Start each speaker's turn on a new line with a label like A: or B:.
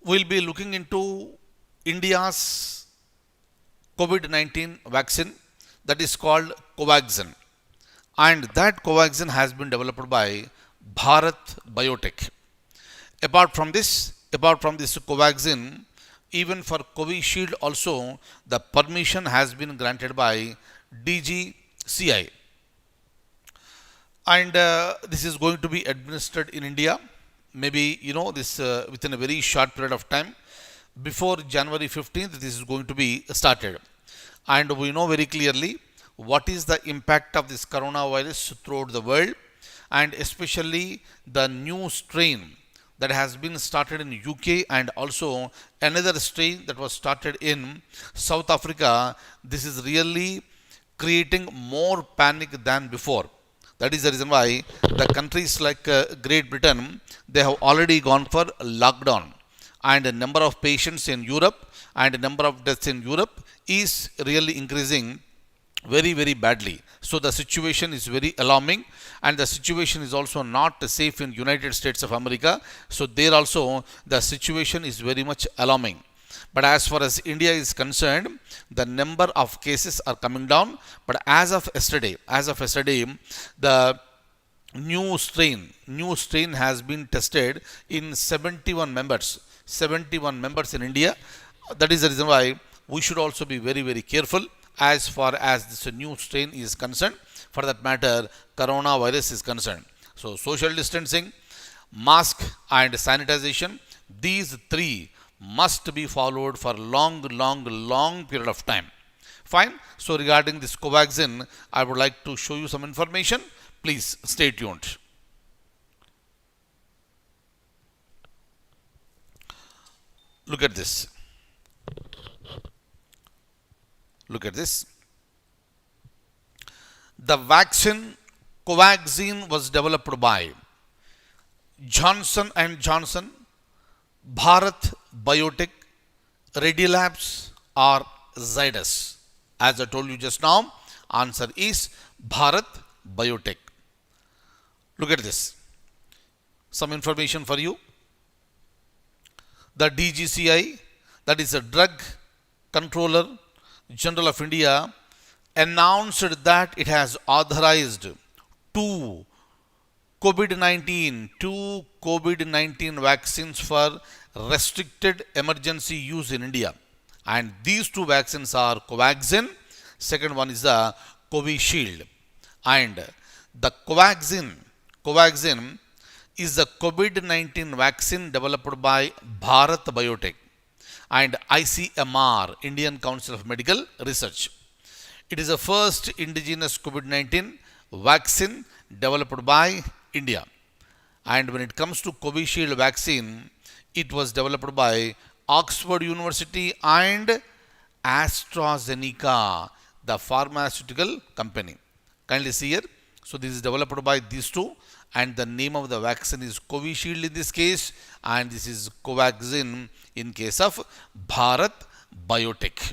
A: we'll be looking into India's COVID-19 vaccine that is called Covaxin. And that Covaxin has been developed by Bharat Biotech. Apart from this Covaxin, even for Covishield also, the permission has been granted by DGCI. And this is going to be administered in India. Maybe this within a very short period of time. Before January 15th, this is going to be started. And we know very clearly what is the impact of this coronavirus throughout the world, and especially the new strain that has been started in UK, and also another strain that was started in South Africa. This is really creating more panic than before. That is the reason why the countries like Great Britain, they have already gone for lockdown, and the number of patients in Europe and the number of deaths in Europe is really increasing very very badly. So the situation is very alarming, and the situation is also not safe in United States of America. So there also the situation is very much alarming. But as far as India is concerned, the number of cases are coming down. But as of yesterday, the new strain has been tested in 71 members in India. That is the reason why we should also be very very careful as far as this new strain is concerned. For that matter, coronavirus is concerned. So social distancing, mask and sanitization, these three must be followed for long period of time. Fine. So regarding this Covaxin, I would like to show you some information. Please stay tuned. Look at this. Look at this. The vaccine Covaxin was developed by Johnson and Johnson, Bharat Biotech, Reddy Labs, or Zydus. As I told you just now, answer is Bharat Biotech. Look at this. Some information for you. The DGCI, that is a Drug Controller General of India, announced that it has authorized two COVID-19 vaccines for restricted emergency use in India. And these two vaccines are Covaxin, second one is the Covishield. And the Covaxin is the COVID-19 vaccine developed by Bharat Biotech and ICMR, Indian Council of Medical Research. It is the first indigenous COVID-19 vaccine developed by India. And when it comes to Covishield vaccine, it was developed by Oxford University and AstraZeneca, the pharmaceutical company. Kindly see here. So this is developed by these two, and the name of the vaccine is Covishield in this case, and this is Covaxin in case of Bharat Biotech.